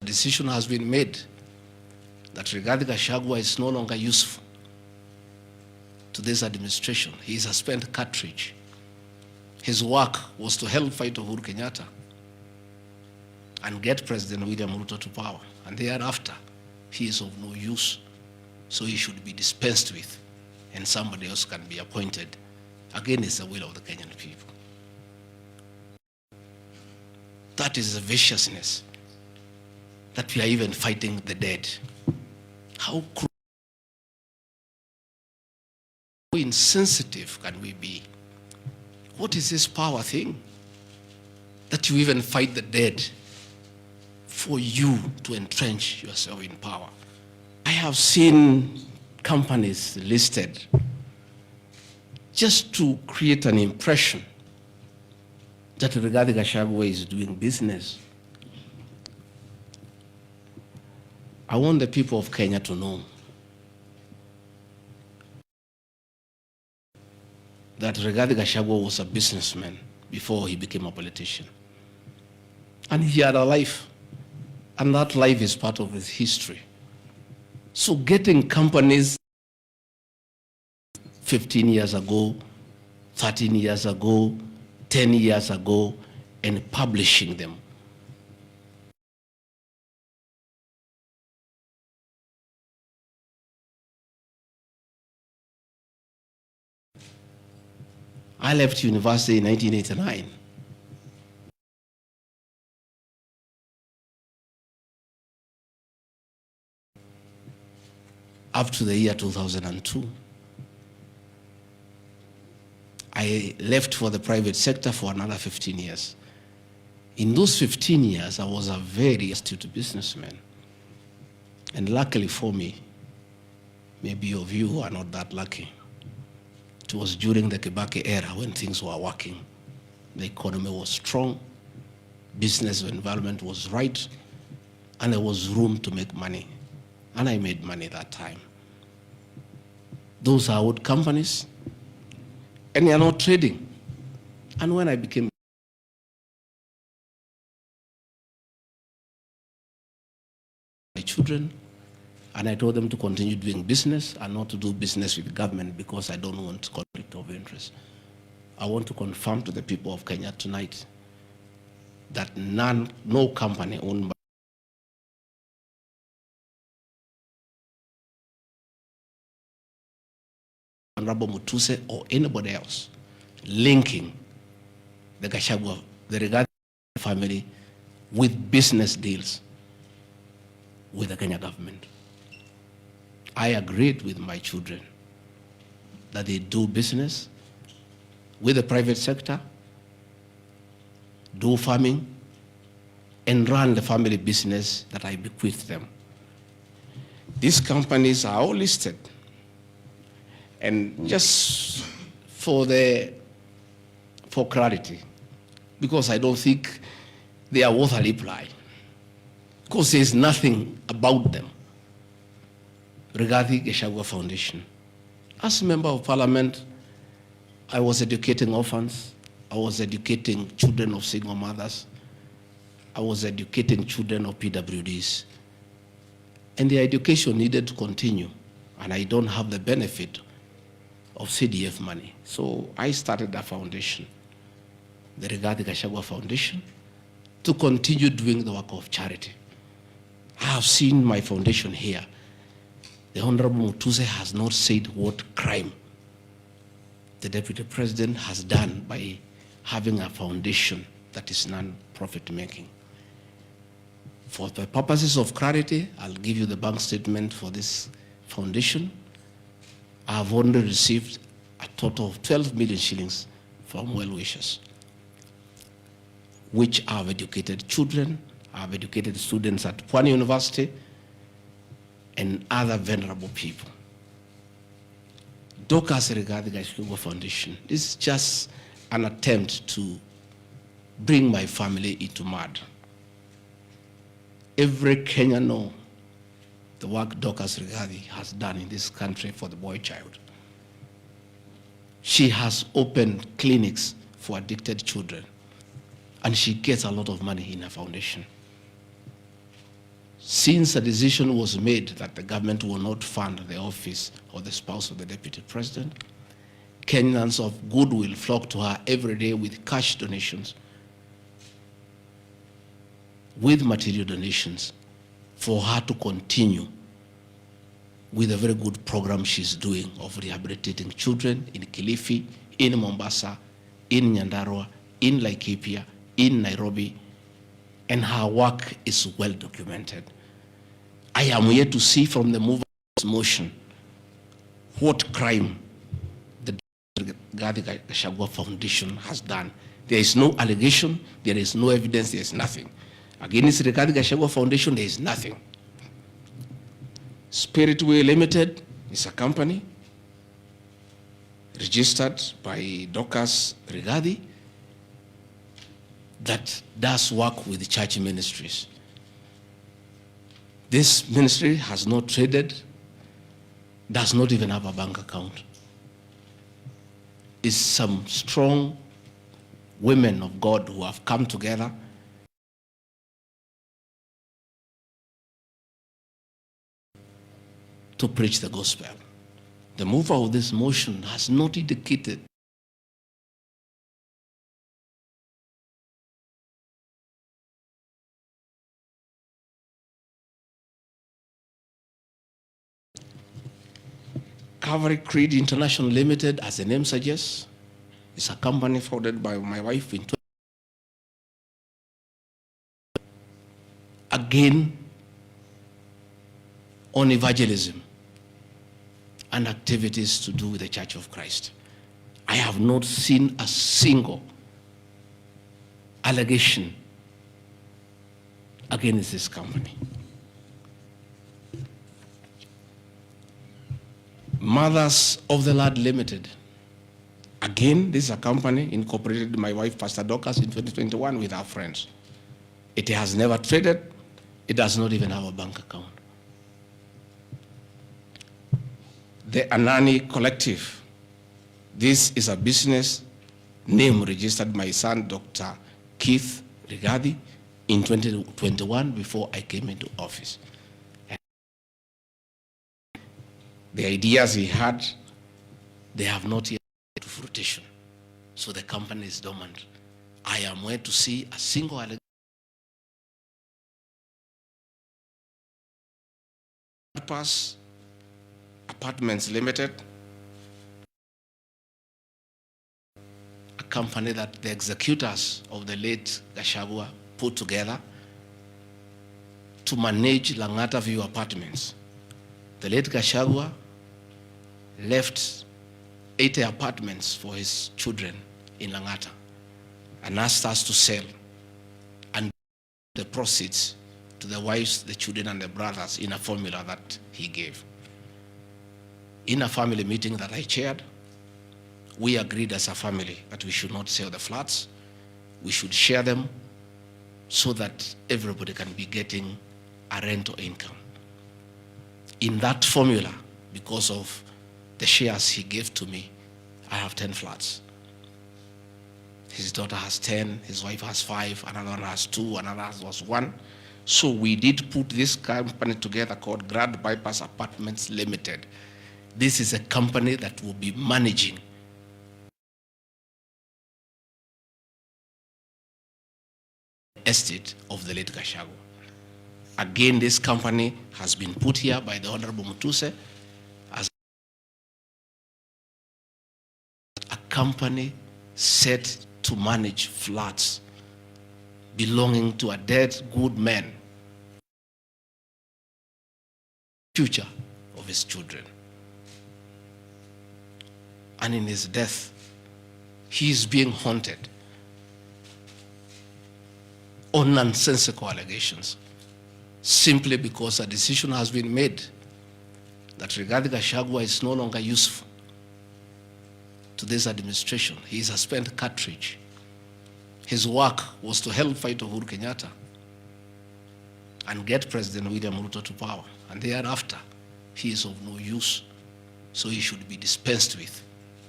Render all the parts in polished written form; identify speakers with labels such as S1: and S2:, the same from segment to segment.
S1: decision has been made that Rigathi Gachagua is no longer useful to this administration. He is a spent cartridge. His work was to help fight Uhuru Kenyatta and get President William Ruto to power. And thereafter, he is of no use. So he should be dispensed with, and somebody else can be appointed against the will of the Kenyan people. That is the viciousness that we are even fighting the dead. How insensitive can we be? What is this power thing? That you even fight the dead for you to entrench yourself in power. I have seen companies listed just to create an impression that Rigathi Gachagua is doing business. I want the people of Kenya to know that Rigathi Gachagua was a businessman before he became a politician. And he had a life, and that life is part of his history. So getting companies 15 years ago, 13 years ago, 10 years ago, and publishing them. I left university in 1989. Up to the year 2002. I left for the private sector for another 15 years. In those 15 years, I was a very astute businessman. And luckily for me, maybe of you are not that lucky. It was during the Kibaki era when things were working. The economy was strong, business environment was right, and there was room to make money. And I made money that time. Those are old companies, and they are not trading. And when I became my children, and I told them to continue doing business and not to do business with government because I don't want conflict of interest. I want to confirm to the people of Kenya tonight that no company owned by Honorable Mutuse or anybody else linking the Gachagua, the Rigathi family with business deals with the Kenya government. I agreed with my children that they do business with the private sector, do farming, and run the family business that I bequeathed them. These companies are all listed. And just for clarity, because I don't think they are worth a reply, because there's nothing about them. Rigathi Gachagua Foundation. As a member of parliament, I was educating orphans, I was educating children of single mothers, I was educating children of PWDs. And their education needed to continue, and I don't have the benefit of CDF money. So I started a foundation, the Rigathi Gachagua Foundation, to continue doing the work of charity. I have seen my foundation here. The Honorable Mutuse has not said what crime the Deputy President has done by having a foundation that is non-profit making. For the purposes of clarity, I'll give you the bank statement for this foundation. I have only received a total of 12 million shillings from well-wishers, which have educated children, have educated students at Pwani University, and other vulnerable people. Dorcas Rigathi Gachagua Foundation, this is just an attempt to bring my family into mud. Every Kenyan knows the work Dorcas Rigathi has done in this country for the boy child. She has opened clinics for addicted children, and she gets a lot of money in her foundation. Since a decision was made that the government will not fund the office of the spouse of the deputy president, Kenyans of goodwill flock to her every day with cash donations, with material donations, for her to continue with a very good program she's doing of rehabilitating children in Kilifi, in Mombasa, in Nyandarua, in Laikipia, in Nairobi, and her work is well documented. I am yet to see from the mover's motion what crime the Gachagua Foundation has done. There is no allegation, there is no evidence, there is nothing. Against the Gachagua Foundation, there is nothing. Spiritway Limited is a company registered by Dorcas Rigathi that does work with the church ministries. This ministry has not traded, does not even have a bank account. It's some strong women of God who have come together to preach the gospel. The mover of this motion has not indicated Calvary Creed International Limited, as the name suggests, is a company founded by my wife in again on evangelism and activities to do with the Church of Christ. I have not seen a single allegation against this company. Mothers of the Lord Limited. Again, this is a company incorporated by my wife, Pastor Dorcas, in 2021 with our friends. It has never traded. It does not even have a bank account. The Anani Collective. This is a business name registered by my son, Dr. Keith Rigathi, in 2021 before I came into office. The ideas he had, they have not yet to fruition. So the company is dormant. I am waiting to see a single allegation. Purpose Apartments Limited, a company that the executors of the late Gachagua put together to manage Langata View Apartments. The late Gachagua left 80 apartments for his children in Langata and asked us to sell and the proceeds to the wives, the children, and the brothers in a formula that he gave. In a family meeting that I chaired, we agreed as a family that we should not sell the flats. We should share them so that everybody can be getting a rental income. In that formula, because of the shares he gave to me, I have 10 flats. His daughter has 10, his wife has 5, another one has 2, another has 1. So we did put this company together called Grand Bypass Apartments Limited. This is a company that will be managing the estate of the late Gachagua. Again, this company has been put here by the Honorable Mutuse as a company set to manage flats belonging to a dead good man, future of his children. And in his death, he is being haunted on nonsensical allegations, simply because a decision has been made that regarding Gachagua is no longer useful to this administration. He is a spent cartridge. His work was to help fight Uhuru Kenyatta and get President William Ruto to power. And thereafter, he is of no use. So he should be dispensed with,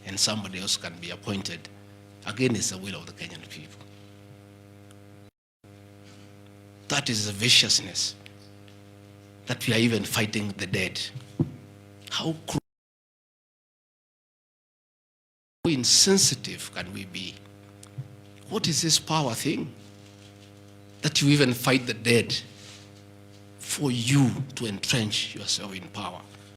S1: and somebody else can be appointed against the will of the Kenyan people. That is the viciousness that we are even fighting the dead. How insensitive can we be? What is this power thing? That you even fight the dead for you to entrench yourself in power.